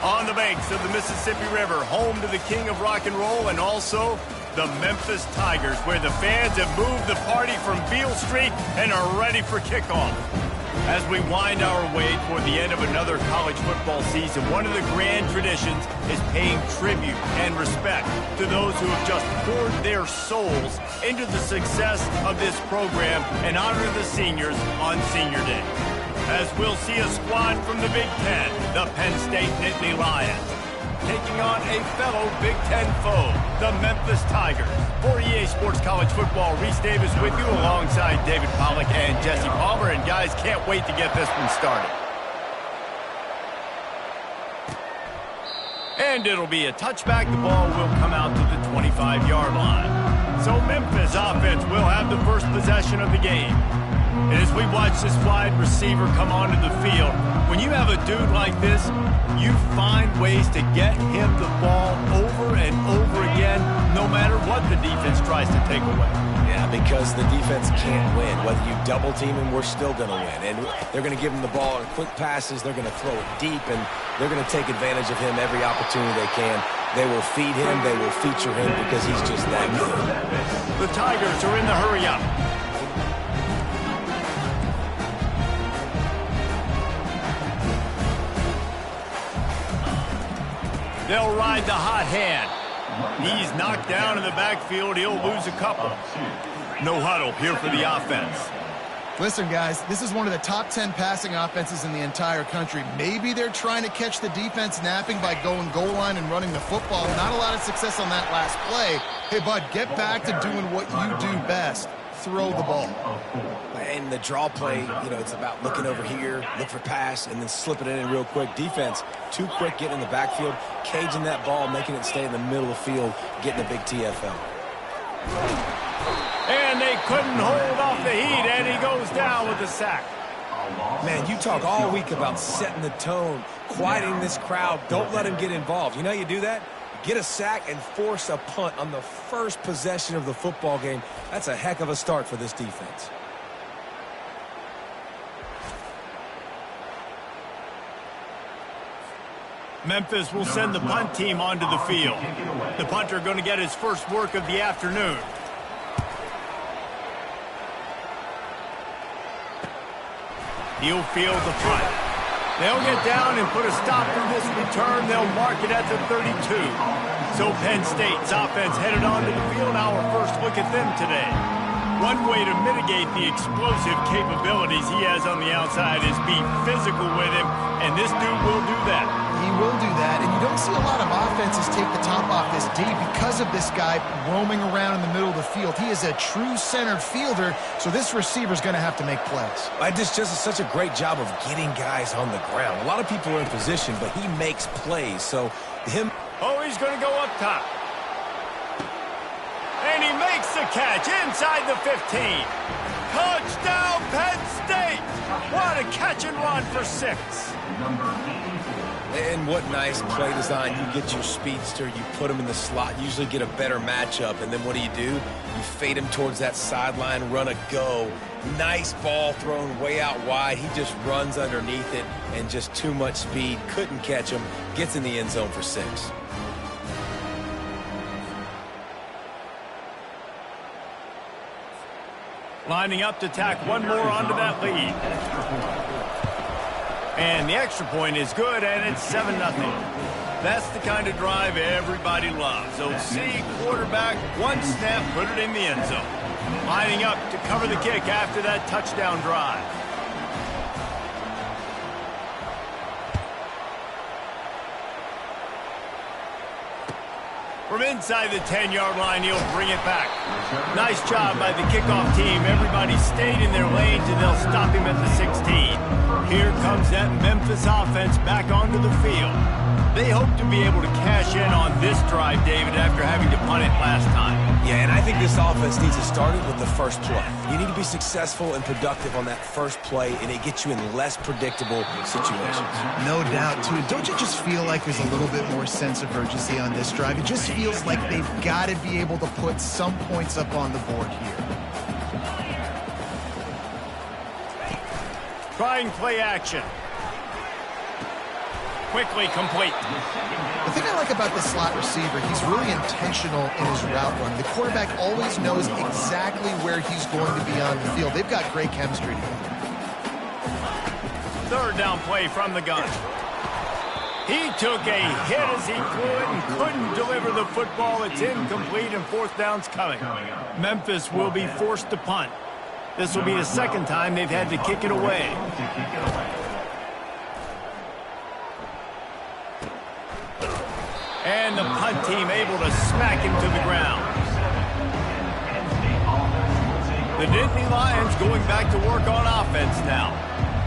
On the banks of the Mississippi River, home to the king of rock and roll and also the Memphis Tigers, where the fans have moved the party from Beale Street and are ready for kickoff. As we wind our way toward the end of another college football season, one of the grand traditions is paying tribute and respect to those who have just poured their souls into the success of this program and honor the seniors on Senior Day. As we'll see a squad from the Big Ten, the Penn State Nittany Lions, taking on a fellow Big Ten foe, the Memphis Tigers. For EA Sports College Football, Reese Davis with you alongside David Pollack and Jesse Palmer. And guys, can't wait to get this one started. And it'll be a touchback. The ball will come out to the 25-yard line. So Memphis offense will have the first possession of the game. And as we watch this wide receiver come onto the field, when you have a dude like this, you find ways to get him the ball over and over again, no matter what the defense tries to take away. Yeah, because the defense can't win. Whether you double team him, we're still going to win. And they're going to give him the ball in quick passes. They're going to throw it deep, and they're going to take advantage of him every opportunity they can. They will feed him. They will feature him because he's just that good. The Tigers are in the hurry-up. They'll ride the hot hand. He's knocked down in the backfield. He'll lose a couple. No huddle here for the offense. Listen, guys, this is one of the top 10 passing offenses in the entire country. Maybe they're trying to catch the defense napping by going goal line and running the football. Not a lot of success on that last play. Hey, bud, get back to doing what you do best. Throw the ball. And the draw play, you know, it's about looking over here, look for pass, and then slipping it in real quick. Defense, too quick getting in the backfield, caging that ball, making it stay in the middle of the field, getting a big TFL. And they couldn't hold off the heat, and he goes down with a sack. Man, you talk all week about setting the tone, quieting this crowd. Don't let him get involved. You know how you do that? Get a sack and force a punt on the first possession of the football game. That's a heck of a start for this defense. Memphis will send the punt team onto the field. The punter going to get his first work of the afternoon. He'll field the punt. They'll get down and put a stop to this return. They'll mark it at the 32. So Penn State's offense headed onto the field. Our first look at them today. One way to mitigate the explosive capabilities he has on the outside is be physical with him, and this dude will do that. He will do that, and you don't see a lot of offenses take the top off this D because of this guy roaming around in the middle of the field. He is a true centered fielder, so this receiver's going to have to make plays. This just is such a great job of getting guys on the ground. A lot of people are in position, but he makes plays, so him... Oh, he's going to go up top. And he makes the catch inside the 15. Touchdown, Penn State! What a catch and run for 6. And what nice play design. You get your speedster, you put him in the slot, usually get a better matchup, and then what do? You fade him towards that sideline, run a go. Nice ball thrown way out wide. He just runs underneath it, and just too much speed. Couldn't catch him. Gets in the end zone for 6. Lining up to tack one more onto that lead. And the extra point is good, and it's 7-0. That's the kind of drive everybody loves. OC, quarterback, one snap, put it in the end zone. Lining up to cover the kick after that touchdown drive. From inside the 10-yard line, he'll bring it back. Nice job by the kickoff team. Everybody stayed in their lanes, and they'll stop him at the 16. Here comes that Memphis offense back onto the field. They hope to be able to cash in on this drive, David, after having to punt it last time. Yeah, and I think this offense needs to start it with the first play. You need to be successful and productive on that first play, and it gets you in less predictable situations. No doubt, too. Don't you just feel like there's a little bit more sense of urgency on this drive? It just feels like they've got to be able to put some points up on the board here. Trying play action. quickly complete. The thing I like about this slot receiver, he's really intentional in his route run. The quarterback always knows exactly where he's going to be on the field. They've got great chemistry together. Third down play from the gun. He took a hit as he threw it and couldn't deliver the football. It's incomplete and fourth down's coming. Memphis will be forced to punt. This will be the second time they've had to kick it away. And the punt team able to smack him to the ground. The Nittany Lions going back to work on offense now.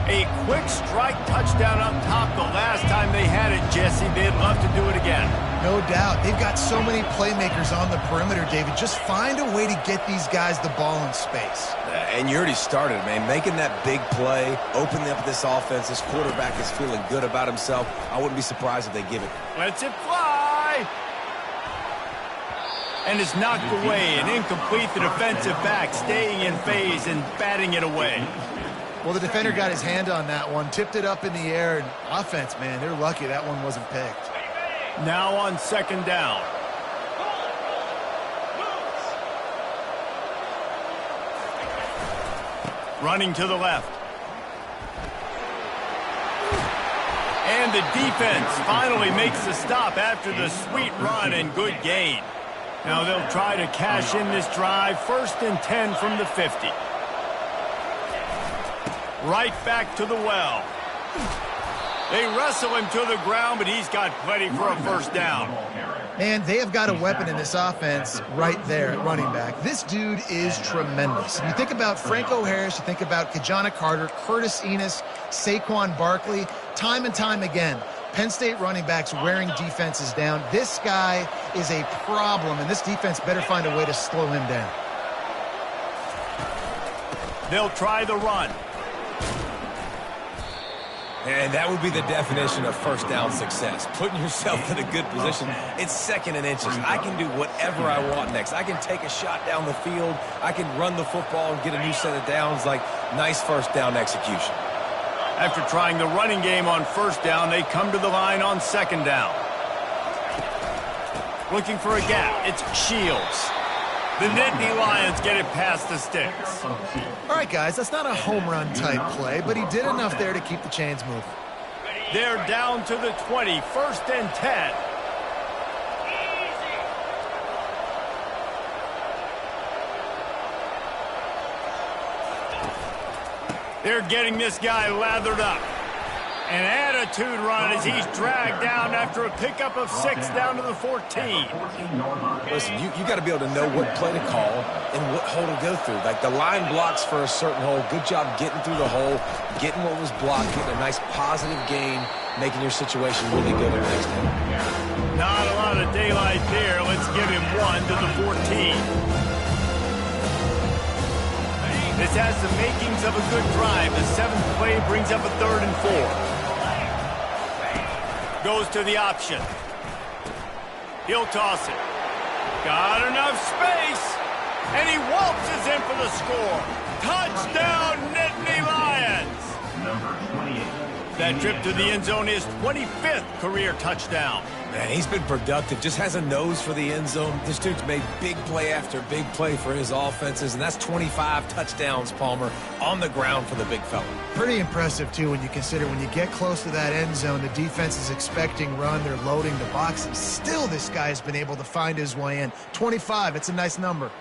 A quick strike touchdown up top the last time they had it, Jesse. They'd love to do it again. No doubt. They've got so many playmakers on the perimeter, David. Just find a way to get these guys the ball in space. And you already started, man. Making that big play, opening up this offense. This quarterback is feeling good about himself. I wouldn't be surprised if they give it. Lets it fly. And it's knocked away and incomplete. The defensive back staying in phase and batting it away. Well, the defender got his hand on that one, tipped it up in the air, and offense, man, they're lucky that one wasn't picked. Now on second down. Running to the left. And the defense finally makes the stop after the sweet run and good gain. Now they'll try to cash in this drive. 1st and 10 from the 50. Right back to the well. They wrestle him to the ground, but he's got plenty for a first down. Man, they have got a weapon in this offense right there at running back. This dude is tremendous. You think about Franco Harris, you think about Kajana Carter, Curtis Enos, Saquon Barkley, time and time again. Penn State running backs wearing defenses down. This guy is a problem, and this defense better find a way to slow him down. They'll try the run. And that would be the definition of first down success. Putting yourself in a good position. It's 2nd and inches. I can do whatever I want next. I can take a shot down the field. I can run the football and get a new set of downs. Like, nice first down execution. After trying the running game on first down, they come to the line on second down. Looking for a gap. It's Shields. The Nittany Lions get it past the sticks. All right, guys, that's not a home run type play, but he did enough there to keep the chains moving. They're down to the 20, 1st and 10. They're getting this guy lathered up. An attitude run as he's dragged down after a pickup of 6 down to the 14. Listen, you got to be able to know what play to call and what hole to go through. Like, the line blocks for a certain hole. Good job getting through the hole, getting what was blocked, getting a nice positive gain, making your situation really good the next time. Not a lot of daylight there. Let's give him 1 to the 14. This has the makings of a good drive. The 7th play brings up a 3rd and 4. Goes to the option. He'll toss it. Got enough space. And he waltzes in for the score. Touchdown, Nittany Lions. Number 28. That trip to the end zone is 25th career touchdown. Man, he's been productive. Just has a nose for the end zone. This dude's made big play after big play for his offenses, and that's 25 touchdowns, Palmer, on the ground for the big fella. Pretty impressive, too, when you consider when you get close to that end zone, the defense is expecting run, they're loading the box, and still this guy has been able to find his way in. 25, it's a nice number.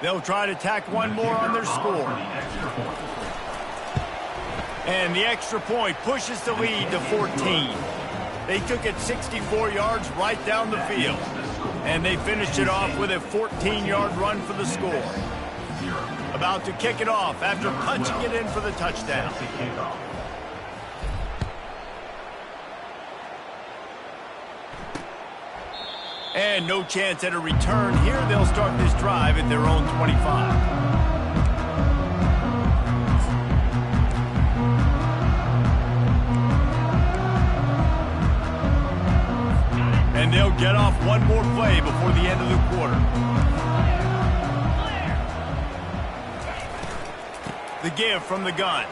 They'll try to tack one more on their score. And the extra point pushes the lead to 14. They took it 64 yards right down the field. And they finished it off with a 14-yard run for the score. About to kick it off after punching it in for the touchdown. And no chance at a return here. They'll start this drive at their own 25. And they'll get off one more play before the end of the quarter. The give from the gun.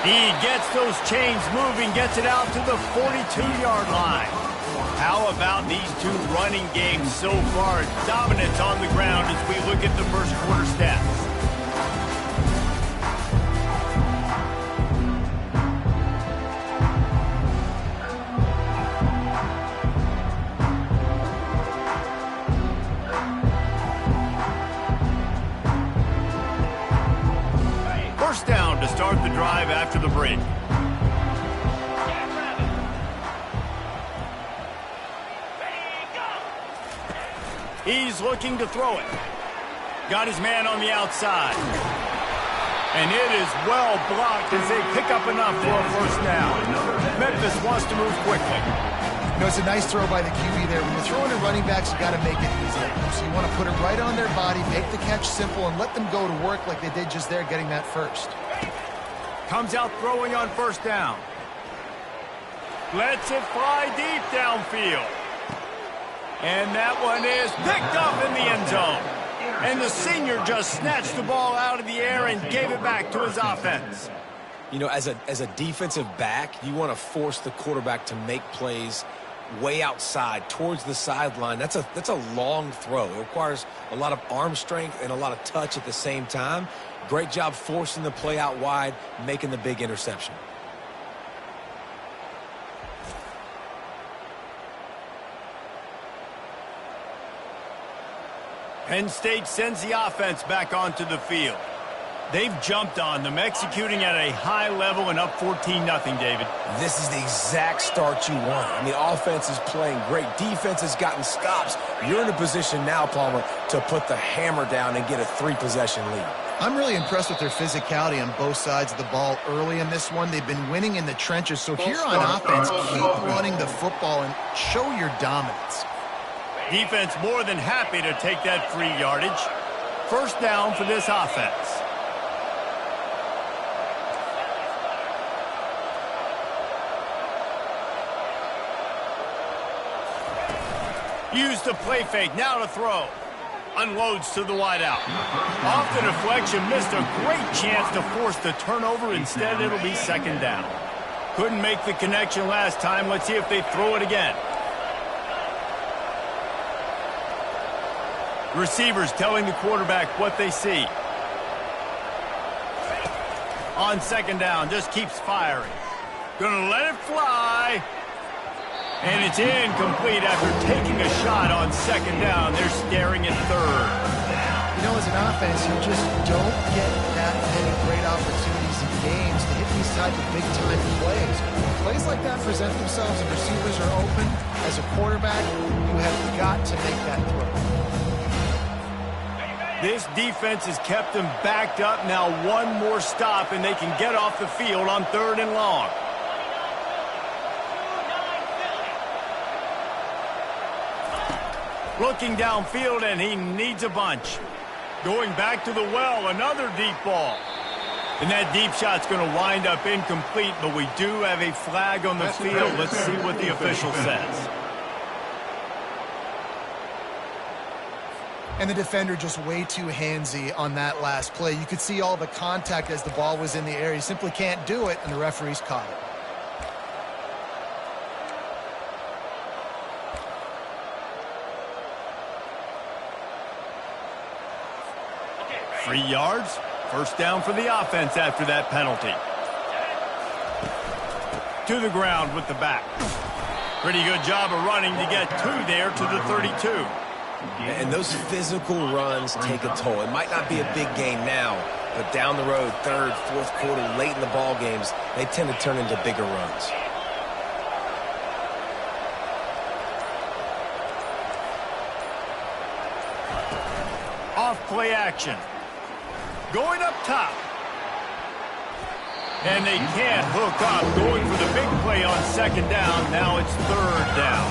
He gets those chains moving, gets it out to the 42-yard line. How about these two running games so far? Dominance on the ground as we look at the first quarter stats. First down to start the drive after the break. He's looking to throw it. Got his man on the outside. And it is well blocked as they pick up enough for a first down. Memphis wants to move quickly. You know, it's a nice throw by the QB there. When you're throwing to running backs, you got to make it easy. So you want to put it right on their body, make the catch simple, and let them go to work like they did just there, getting that first. Comes out throwing on first down. Lets it fly deep downfield. And that one is picked up in the end zone. And the senior just snatched the ball out of the air and gave it back to his offense. You know, as a defensive back, you want to force the quarterback to make plays way outside towards the sideline. That's a long throw. It requires a lot of arm strength and a lot of touch at the same time. Great job forcing the play out wide, making the big interception. Penn State sends the offense back onto the field. They've jumped on them, executing at a high level and up 14-0, David. This is the exact start you want. I mean, offense is playing great. Defense has gotten stops. You're in a position now, Palmer, to put the hammer down and get a 3-possession lead. I'm really impressed with their physicality on both sides of the ball early in this one. They've been winning in the trenches. So here on offense, keep running the football and show your dominance. Defense more than happy to take that free yardage. First down for this offense. Use the play fake, now to throw. Unloads to the wideout. Off the deflection, missed a great chance to force the turnover. Instead, it'll be second down. Couldn't make the connection last time. Let's see if they throw it again. Receivers telling the quarterback what they see. On second down, just keeps firing. Gonna let it fly. And it's incomplete after taking a shot on second down. They're staring at third. You know, as an offense, you just don't get that many great opportunities in games to hit these type of big-time plays. Plays like that present themselves and receivers are open. As a quarterback, you have got to make that throw. This defense has kept them backed up. Now one more stop, and they can get off the field on third and long. Looking downfield, and he needs a bunch. Going back to the well, another deep ball. And that deep shot's going to wind up incomplete, but we do have a flag on the field. Let's see what the official says. And the defender just way too handsy on that last play. You could see all the contact as the ball was in the air. He simply can't do it, and the referee's caught it. 3 yards. First down for the offense after that penalty. To the ground with the back. Pretty good job of running to get two there to the 32. And those physical runs take a toll. It might not be a big game now, but down the road, third, fourth quarter, late in the ball games, they tend to turn into bigger runs. Off play action. Going up top. And they can't hook up. Going for the big play on second down. Now it's third down.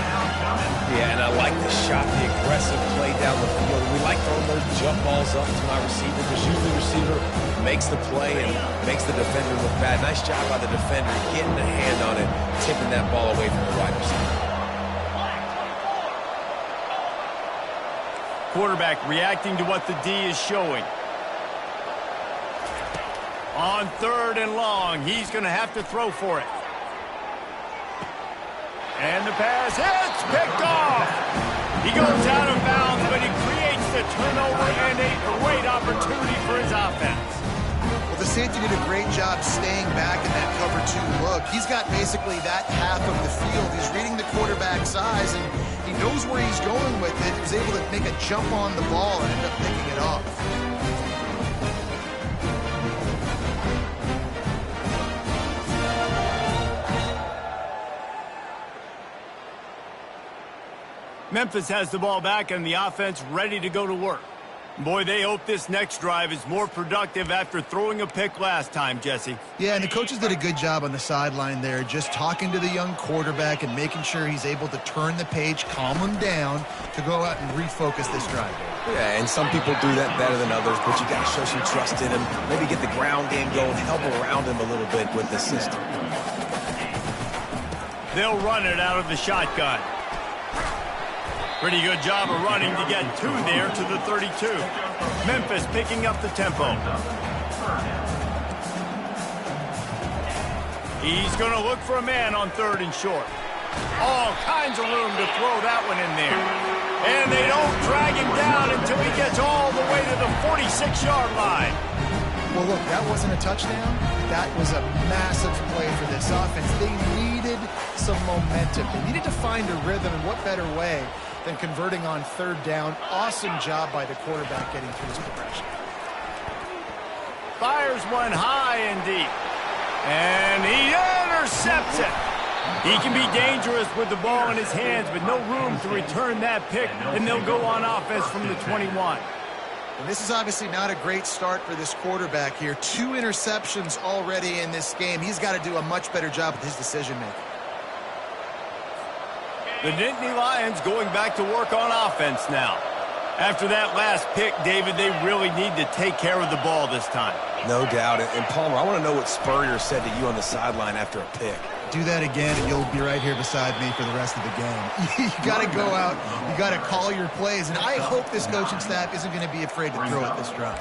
Yeah, and I like the shot, the aggressive play down the field. We like throwing those jump balls up to my receiver because usually the receiver makes the play and makes the defender look bad. Nice job by the defender getting a hand on it, tipping that ball away from the wide receiver. Quarterback reacting to what the D is showing. On 3rd and long, he's going to have to throw for it. And the pass hits, picked off. He goes out of bounds, but he creates the turnover and a great opportunity for his offense. Well, the safety did a great job staying back in that cover 2 look. He's got basically that half of the field. He's reading the quarterback's eyes, and he knows where he's going with it. He was able to make a jump on the ball and end up picking it off. Memphis has the ball back and the offense ready to go to work. Boy, they hope this next drive is more productive after throwing a pick last time, Jesse. Yeah, and the coaches did a good job on the sideline there, just talking to the young quarterback and making sure he's able to turn the page, calm him down to go out and refocus this drive. Yeah, and some people do that better than others, but you got to show some trust in him. Maybe get the ground game going, help around him a little bit with the system. They'll run it out of the shotgun. Pretty good job of running to get 2 there to the 32. Memphis picking up the tempo. He's going to look for a man on 3rd and short. All kinds of room to throw that one in there. And they don't drag him down until he gets all the way to the 46-yard line. Well, look, that wasn't a touchdown. That was a massive play for this offense. They needed some momentum. They needed to find a rhythm, and what better way than converting on 3rd down. Awesome job by the quarterback getting through his progression. Fires one high and deep. And he intercepts it. He can be dangerous with the ball in his hands, but no room to return that pick, and they'll go on offense from the 21. And this is obviously not a great start for this quarterback here. 2 interceptions already in this game. He's got to do a much better job with his decision-making. The Nittany Lions going back to work on offense now. After that last pick, David, they really need to take care of the ball this time. No doubt. And Palmer, I want to know what Spurrier said to you on the sideline after a pick. Do that again, and you'll be right here beside me for the rest of the game. You got to go out. You got to call your plays, and I hope this coaching staff isn't going to be afraid to throw it this drive.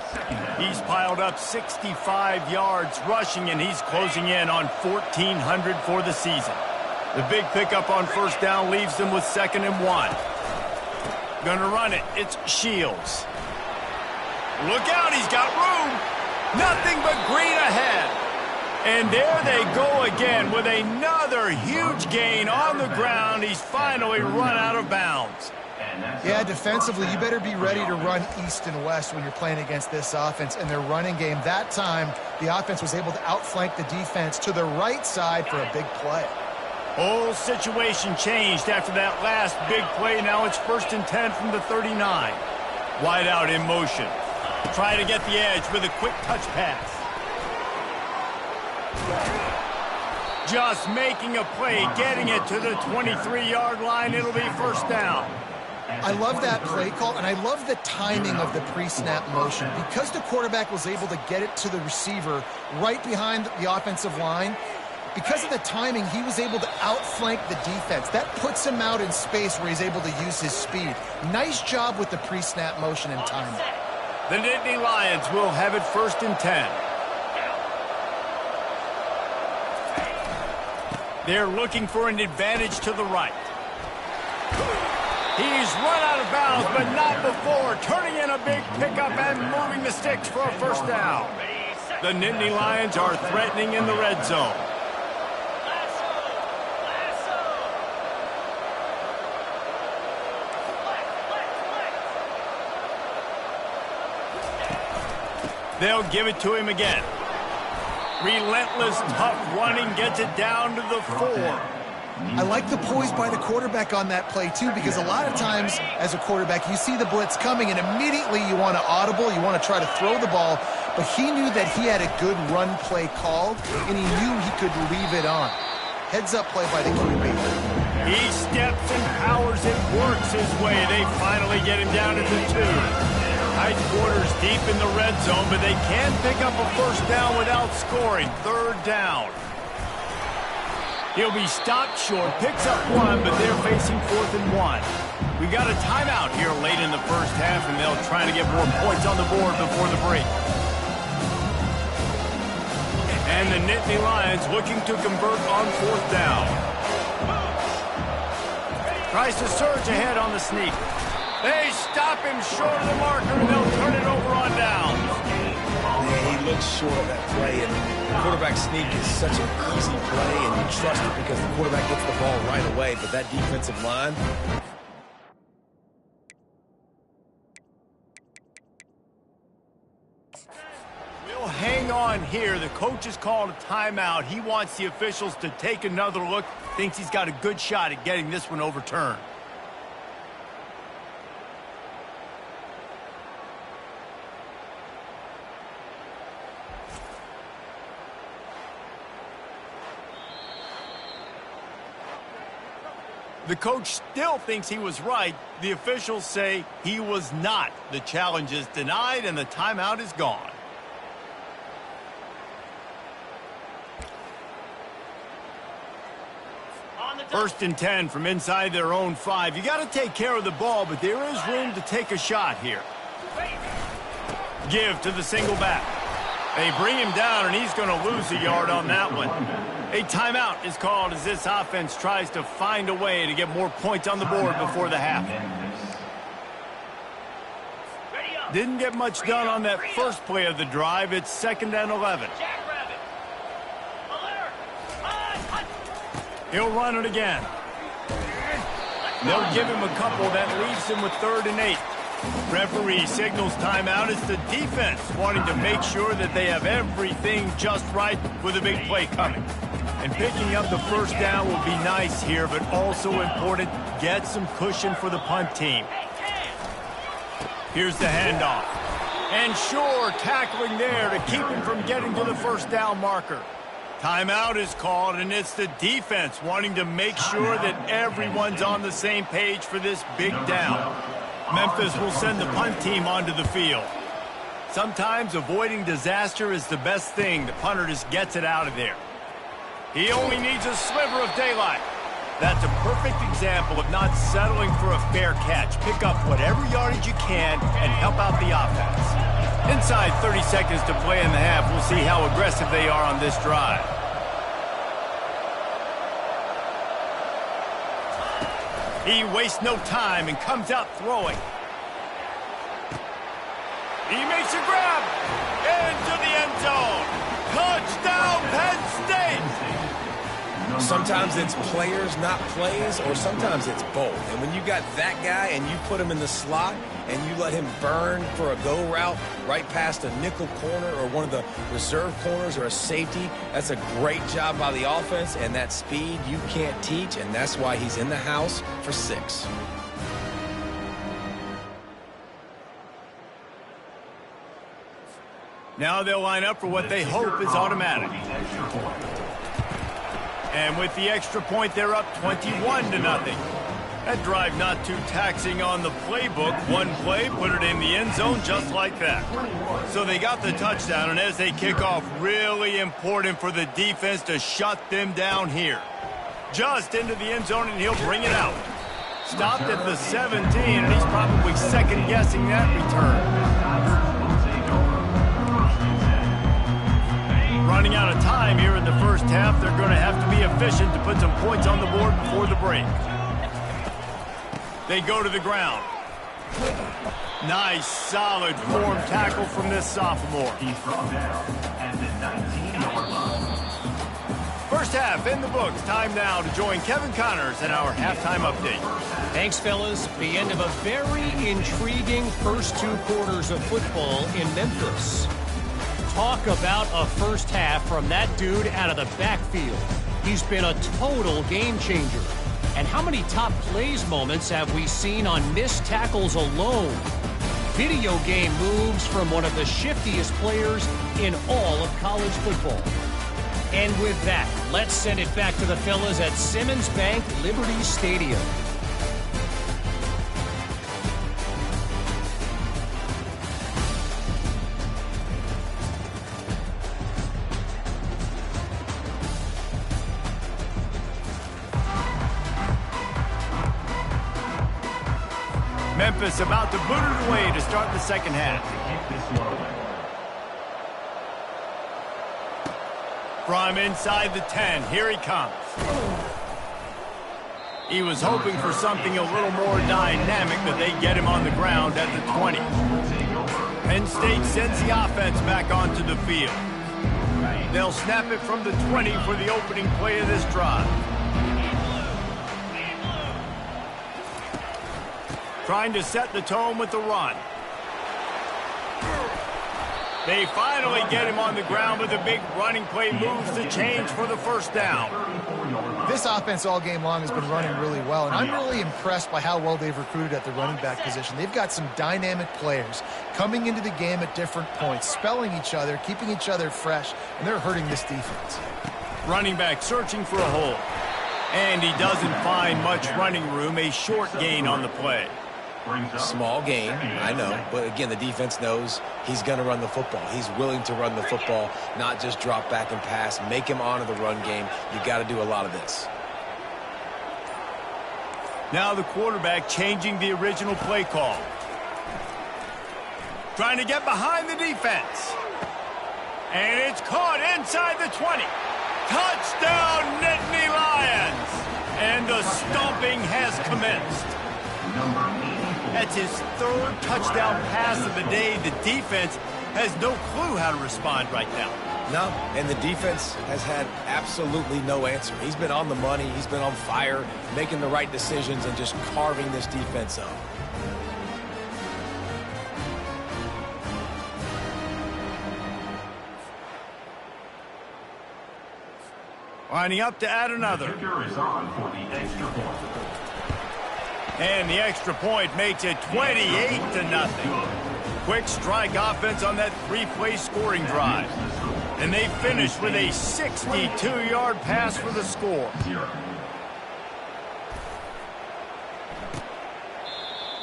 He's piled up 65 yards rushing, and he's closing in on 1,400 for the season. The big pickup on 1st down leaves them with 2nd and 1. Gonna run it. It's Shields. Look out, he's got room. Nothing but green ahead. And there they go again with another huge gain on the ground. He's finally run out of bounds. Yeah, defensively, you better be ready to run east and west when you're playing against this offense and their running game. That time, the offense was able to outflank the defense to the right side for a big play. Whole situation changed after that last big play. Now it's 1st and 10 from the 39. Wide out in motion. Try to get the edge with a quick touch pass. Just making a play, getting it to the 23-yard line. It'll be 1st down. I love that play call, and I love the timing of the pre-snap motion. Because the quarterback was able to get it to the receiver right behind the offensive line, because of the timing, he was able to outflank the defense. That puts him out in space where he's able to use his speed. Nice job with the pre-snap motion and timing. The Nittany Lions will have it 1st and 10. They're looking for an advantage to the right. He's run out of bounds, but not before. Turning in a big pickup and moving the sticks for a 1st down. The Nittany Lions are threatening in the red zone. They'll give it to him again. Relentless, tough running gets it down to the 4. I like the poise by the quarterback on that play, too, because a lot of times as a quarterback, you see the blitz coming, and immediately you want to audible, you want to try to throw the ball, but he knew that he had a good run play called, and he knew he could leave it on. Heads-up play by the QB. He steps and powers it, works his way. They finally get him down to the 2. Tight quarters deep in the red zone, but they can pick up a 1st down without scoring. 3rd down. He'll be stopped short, picks up 1, but they're facing 4th and 1. We got a timeout here late in the 1st half, and they'll try to get more points on the board before the break. And the Nittany Lions looking to convert on 4th down. Tries to surge ahead on the sneak. They stop him short of the marker, and they'll turn it over on down. Yeah, he looks short of that play, and the quarterback sneak is such an easy play, and you trust it because the quarterback gets the ball right away, but that defensive line... We'll hang on here. The coach has called a timeout. He wants the officials to take another look. Thinks he's got a good shot at getting this one overturned. The coach still thinks he was right. The officials say he was not. The challenge is denied, and the timeout is gone. First and 10 from inside their own 5. You got to take care of the ball, but there is room to take a shot here. Give to the single back. They bring him down, and he's going to lose a yard on that one. A timeout is called as this offense tries to find a way to get more points on the board before the half. Didn't get much done on that first play of the drive. It's 2nd and 11. He'll run it again. They'll give him a couple. That leaves him with 3rd and 8. Referee signals timeout. It's the defense wanting to make sure that they have everything just right with a big play coming. And picking up the first down will be nice here, but also important, get some cushion for the punt team. Here's the handoff. And sure, tackling there to keep him from getting to the first down marker. Timeout is called, and it's the defense wanting to make sure that everyone's on the same page for this big down. Memphis will send the punt team onto the field. Sometimes avoiding disaster is the best thing. The punter just gets it out of there. He only needs a sliver of daylight. That's a perfect example of not settling for a fair catch. Pick up whatever yardage you can and help out the offense. Inside 30 seconds to play in the half. We'll see how aggressive they are on this drive. He wastes no time and comes out throwing. He makes a grab into the end zone. Touchdown, Penn State! Sometimes it's players, not plays, or sometimes it's both. And when you got that guy and you put him in the slot and you let him burn for a go route right past a nickel corner or one of the reserve corners or a safety, that's a great job by the offense, and that speed you can't teach, and that's why he's in the house for 6. Now they'll line up for what they hope is automatic. And with the extra point, they're up 21-0. That drive not too taxing on the playbook. One play, put it in the end zone just like that. So they got the touchdown, and as they kick off, really important for the defense to shut them down here. Just into the end zone, and he'll bring it out. Stopped at the 17, and he's probably second-guessing that return. Running out of time here in the first half. They're going to have to be efficient to put some points on the board before the break. They go to the ground. Nice, solid form tackle from this sophomore. First half in the books. Time now to join Kevin Connors in our halftime update. Thanks, fellas. The end of a very intriguing first 2 quarters of football in Memphis. Talk about a first half from that dude out of the backfield. He's been a total game changer. And how many top plays moments have we seen on missed tackles alone? Video game moves from one of the shiftiest players in all of college football. And with that, let's send it back to the fellas at Simmons Bank Liberty Stadium. Memphis about to boot it away to start the second half. From inside the 10, here he comes. He was hoping for something a little more dynamic, but they get him on the ground at the 20. Penn State sends the offense back onto the field. They'll snap it from the 20 for the opening play of this drive. Trying to set the tone with the run. They finally get him on the ground with a big running play, moves the change for the first down. This offense all game long has been running really well, and I'm really impressed by how well they've recruited at the running back position. They've got some dynamic players coming into the game at different points, spelling each other, keeping each other fresh, and they're hurting this defense. Running back searching for a hole. And he doesn't find much running room, a short gain on the play. Small gain, I know, but again, the defense knows he's going to run the football. He's willing to run the football, not just drop back and pass, make him honor the run game. You got to do a lot of this. Now the quarterback changing the original play call. Trying to get behind the defense. And it's caught inside the 20. Touchdown, Nittany Lions! And the stomping has commenced. That's his third touchdown pass of the day. The defense has no clue how to respond right now. No, and the defense has had absolutely no answer. He's been on the money. He's been on fire, making the right decisions and just carving this defense up. Lining up to add another. And the extra point makes it 28-0. Quick strike offense on that three-play scoring drive. And they finish with a 62-yard pass for the score.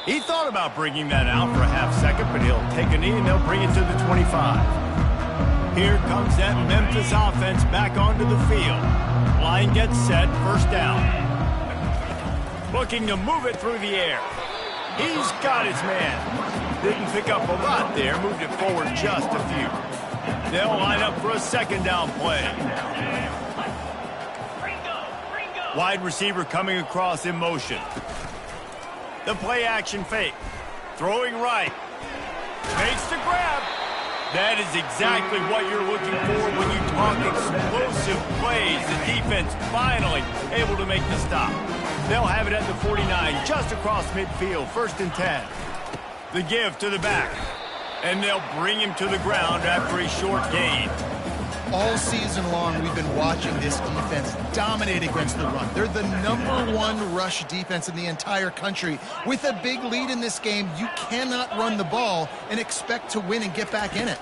He thought about bringing that out for a half second, but he'll take a knee and they'll bring it to the 25. Here comes that Memphis offense back onto the field. Line gets set, first down. Looking to move it through the air. He's got his man. Didn't pick up a lot there, moved it forward just a few. They'll line up for a second down play. Wide receiver coming across in motion. The play action fake. Throwing right. Makes the grab. That is exactly what you're looking for when you talk explosive plays. The defense finally able to make the stop. They'll have it at the 49, just across midfield, 1st and 10. The give to the back. And they'll bring him to the ground after a short gain. All season long, we've been watching this defense dominate against the run. They're the #1 rush defense in the entire country. With a big lead in this game, you cannot run the ball and expect to win and get back in it.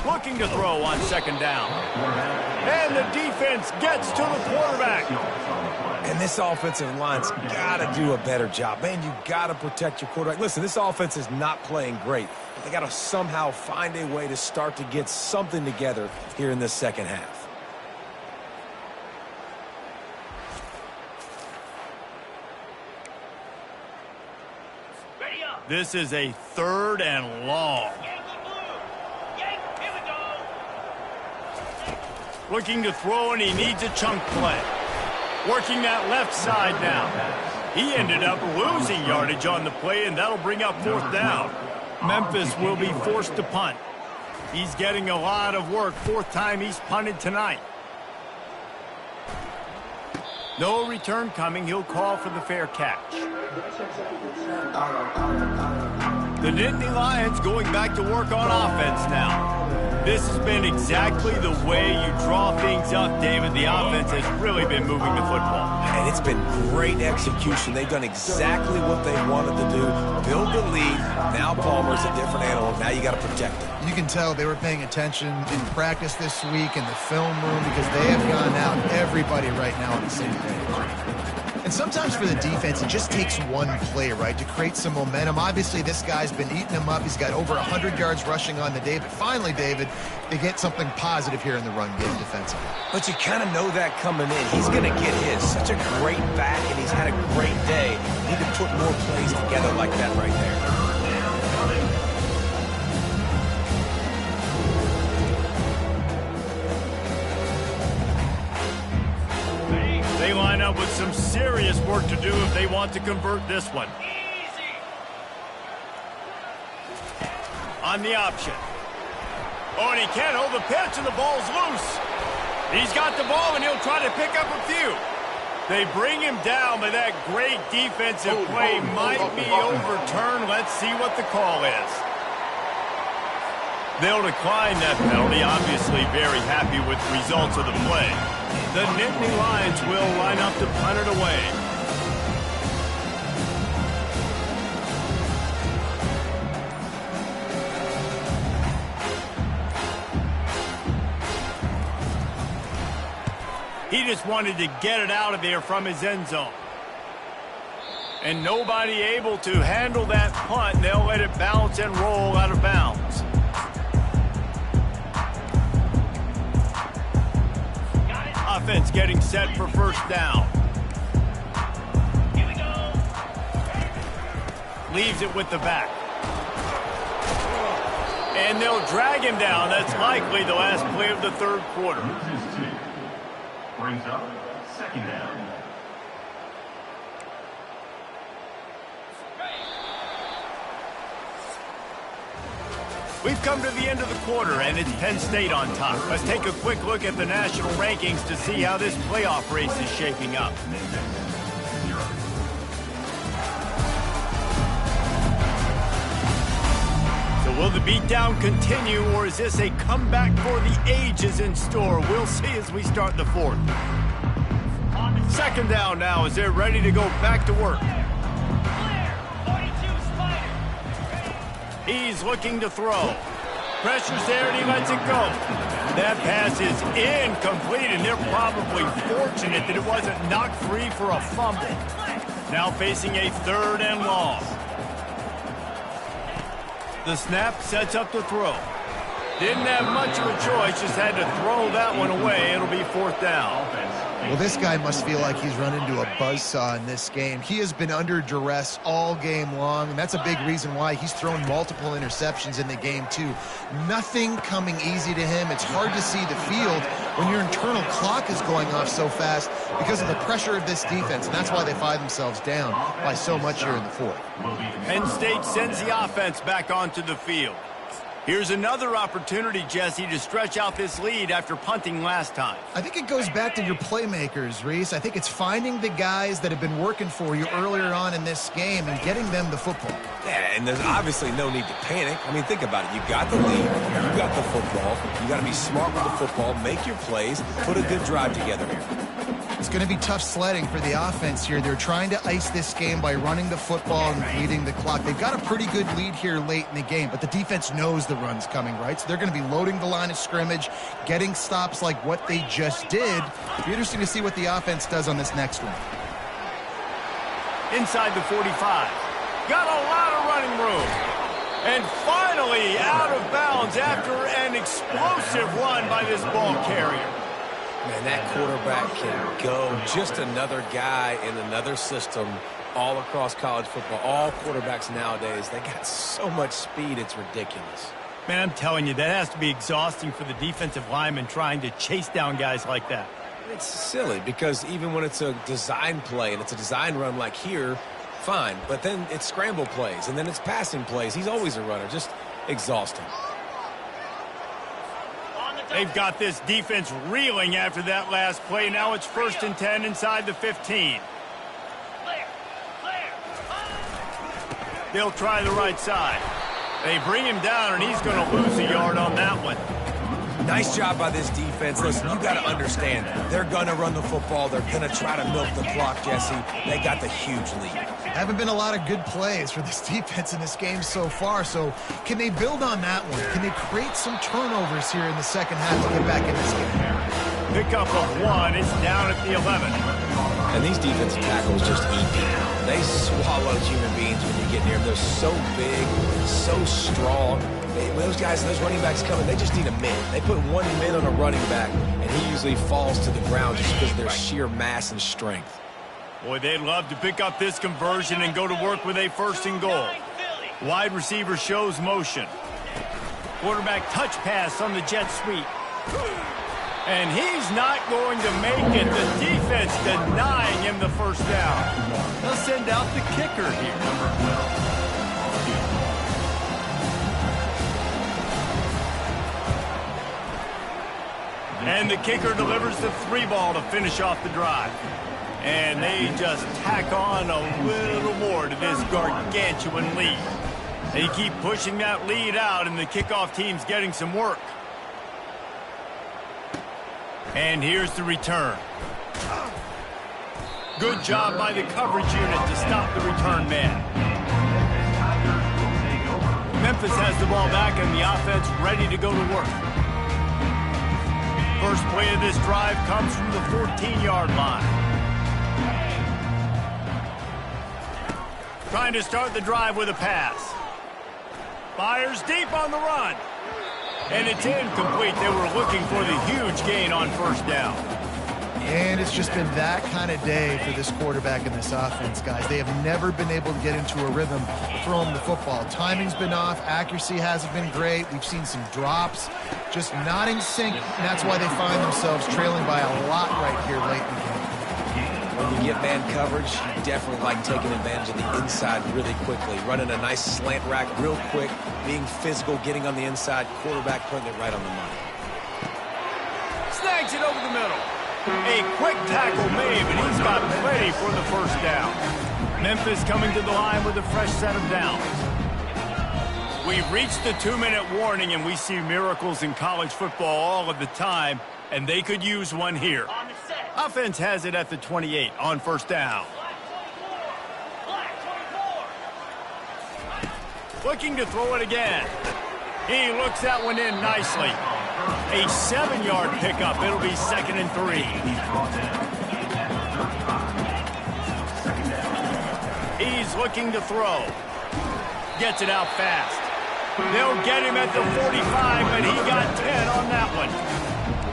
Looking to throw on second down. And the defense gets to the quarterback. And this offensive line's got to do a better job. Man, you got to protect your quarterback. Listen, this offense is not playing great. They got to somehow find a way to start to get something together here in this second half. This is a 3rd and long. Looking to throw, and he needs a chunk play. Working that left side now. He ended up losing yardage on the play, and that'll bring up 4th down. Memphis will be forced to punt. He's getting a lot of work. 4th time he's punted tonight. No return coming. He'll call for the fair catch. The Nittany Lions going back to work on offense now. This has been exactly the way you draw things up, David. The offense has really been moving the football. And it's been great execution. They've done exactly what they wanted to do. Build the lead. Now Palmer's a different animal. Now you got to protect him. You can tell they were paying attention in practice this week in the film room because they have gone out, everybody right now on the same page. And sometimes for the defense, it just takes one play, right, to create some momentum. Obviously, this guy's been eating them up. He's got over 100 yards rushing on the day. But finally, David, they get something positive here in the run game defensively. But you kind of know that coming in. He's going to get his. Such a great back, and he's had a great day. Need to put more plays together like that right there. left with some serious work to do if they want to convert this one. On the option. Oh, and he can't hold the pitch, and the ball's loose. He's got the ball, and he'll try to pick up a few. They bring him down, but that great defensive play might be overturned. Let's see what the call is. They'll decline that penalty, obviously very happy with the results of the play. The Nittany Lions will line up to punt it away. He just wanted to get it out of there from his end zone. And nobody able to handle that punt. They'll let it bounce and roll out of bounds. Offense getting set for first down. Here we go. Leaves it with the back. And they'll drag him down. That's likely the last play of the third quarter. Brings up second down. We've come to the end of the quarter, and it's Penn State on top. Let's take a quick look at the national rankings to see how this playoff race is shaping up. So will the beatdown continue, or is this a comeback for the ages in store? We'll see as we start the fourth. Second down now as they're ready to go back to work. He's looking to throw. Pressure's there and he lets it go. That pass is incomplete, and they're probably fortunate that it wasn't knocked free for a fumble. Now facing a third and long. The snap sets up the throw. Didn't have much of a choice, just had to throw that one away. It'll be fourth down. Well, this guy must feel like he's run into a buzzsaw in this game. He has been under duress all game long, and that's a big reason why he's thrown multiple interceptions in the game, too. Nothing coming easy to him. It's hard to see the field when your internal clock is going off so fast because of the pressure of this defense, and that's why they find themselves down by so much here in the fourth. Penn State sends the offense back onto the field. Here's another opportunity, Jesse, to stretch out this lead after punting last time. I think it goes back to your playmakers, Reese. I think it's finding the guys that have been working for you earlier on in this game and getting them the football. Yeah, and there's obviously no need to panic. I mean, think about it. You got the lead. You got the football. You got to be smart with the football, make your plays, put a good drive together here. It's going to be tough sledding for the offense here. They're trying to ice this game by running the football and bleeding the clock. They've got a pretty good lead here late in the game, but the defense knows the run's coming, right? So they're going to be loading the line of scrimmage, getting stops like what they just did. It'll be interesting to see what the offense does on this next one. Inside the 45. Got a lot of running room. And finally out of bounds after an explosive run by this ball carrier. Man, that quarterback can go. Just another guy in another system all across college football. All quarterbacks nowadays, they got so much speed, it's ridiculous. Man, I'm telling you, that has to be exhausting for the defensive lineman trying to chase down guys like that. It's silly because even when it's a design play and it's a design run like here, fine. But then it's scramble plays and then it's passing plays. He's always a runner. Just exhausting. They've got this defense reeling after that last play. Now it's 1st and 10 inside the 15. They'll try the right side. They bring him down, and he's going to lose a yard on that one. Nice job by this defense. Listen, you got to understand, they're going to run the football. They're going to try to milk the clock, Jesse. They got the huge lead. Haven't been a lot of good plays for this defense in this game so far, so can they build on that one? Can they create some turnovers here in the second half to get back in this game? Pickup of one. It's down at the 11. And these defensive tackles just eat people. They swallow human beings when you get near them. They're so big, so strong. Those guys, those running backs coming, they just need a mid. They put one mid on a running back, and he usually falls to the ground just because of their sheer mass and strength. Boy, they'd love to pick up this conversion and go to work with a 1st and goal. Wide receiver shows motion. Quarterback touch pass on the jet sweep. And he's not going to make it. The defense denying him the first down. They'll send out the kicker here. Number 12. And the kicker delivers the 3-ball to finish off the drive. And they just tack on a little more to this gargantuan lead. They keep pushing that lead out, and the kickoff team's getting some work. And here's the return. Good job by the coverage unit to stop the return man. Memphis has the ball back, and the offense ready to go to work. First play of this drive comes from the 14-yard line. Trying to start the drive with a pass. Fires deep on the run. And it's incomplete. They were looking for the huge gain on first down. And it's just been that kind of day for this quarterback and this offense, guys. They have never been able to get into a rhythm throwing the football. Timing's been off. Accuracy hasn't been great. We've seen some drops. Just not in sync. And that's why they find themselves trailing by a lot right here late in the game. When you get man coverage, you definitely like taking advantage of the inside really quickly. Running a nice slant rack real quick, being physical, getting on the inside, quarterback putting it right on the money. Snags it over the middle. A quick tackle made, but he's got plenty for the first down. Memphis coming to the line with a fresh set of downs. We've reached the 2-minute warning, and we see miracles in college football all of the time, and they could use one here. Offense has it at the 28 on first down. Looking to throw it again. He looks that one in nicely. A 7-yard pickup. It'll be 2nd and 3. He's looking to throw. Gets it out fast. They'll get him at the 45, but he got 10 on that one.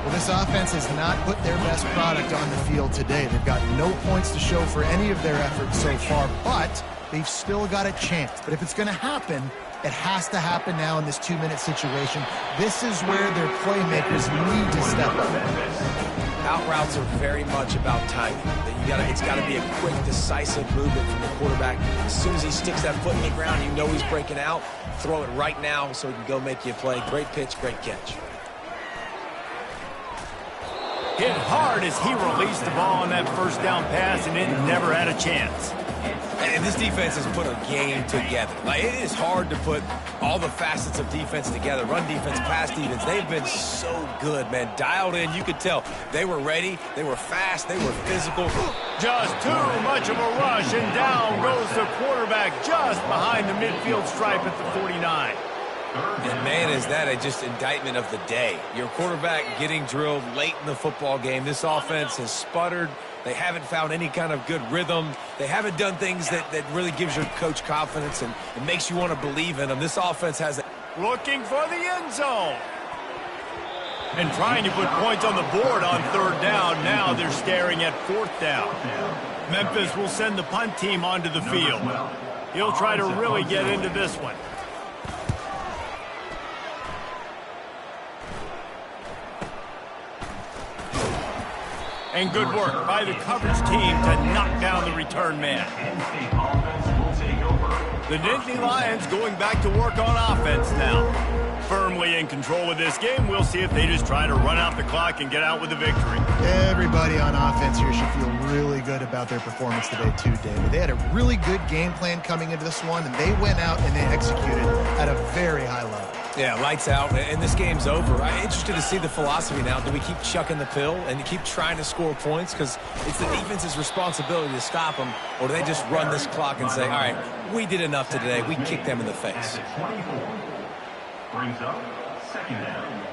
Well, this offense has not put their best product on the field today. They've got no points to show for any of their efforts so far, but they've still got a chance. But if it's going to happen, it has to happen now in this 2-minute situation. This is where their playmakers need to step up. Out routes are very much about timing. It's got to be a quick, decisive movement from the quarterback. As soon as he sticks that foot in the ground, you know he's breaking out. Throw it right now so he can go make you a play. Great pitch, great catch. Hit hard as he released the ball on that first down pass, and it never had a chance. And this defense has put a game together. Like, it is hard to put all the facets of defense together. Run defense, pass defense. They've been so good, man. Dialed in. You could tell they were ready. They were fast. They were physical. Just too much of a rush, and down goes the quarterback just behind the midfield stripe at the 49. And, man, is that just indictment of the day. Your quarterback getting drilled late in the football game. This offense has sputtered. They haven't found any kind of good rhythm. They haven't done things that really gives your coach confidence and it makes you want to believe in them. This offense has a... Looking for the end zone. And trying to put points on the board on 3rd down. Now they're staring at 4th down. Memphis will send the punt team onto the field. He'll try to really get into this one. And good work by the coverage team to knock down the return man. The Nittany Lions going back to work on offense now. Firmly in control of this game. We'll see if they just try to run out the clock and get out with a victory. Everybody on offense here should feel really good about their performance today too, David. They had a really good game plan coming into this one, and they went out and they executed at a very high level. Yeah, lights out, and this game's over. I'm interested to see the philosophy now. Do we keep chucking the pill and keep trying to score points? Because it's the defense's responsibility to stop them, or do they just run this clock and say, all right, we did enough today. We kicked them in the face. 24 brings up 2nd down.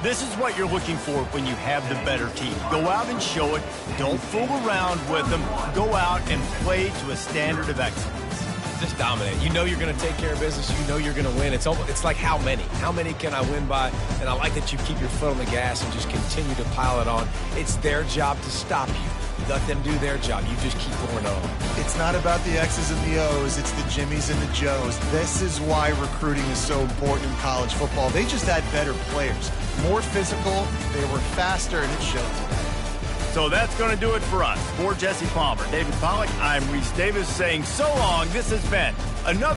This is what you're looking for when you have the better team. Go out and show it. Don't fool around with them. Go out and play to a standard of excellence. Just dominate. You know you're going to take care of business. You know you're going to win. It's like how many? How many can I win by? And I like that you keep your foot on the gas and just continue to pile it on. It's their job to stop you. let them do their job. You just keep going on. It's not about the X's and the O's. It's the Jimmies and the Joes. This is why recruiting is so important in college football. They just had better players, more physical, they were faster, and it showed today. So that's going to do it for us. For Jesse Palmer, David Pollack, I'm Reese Davis saying so long. This has been another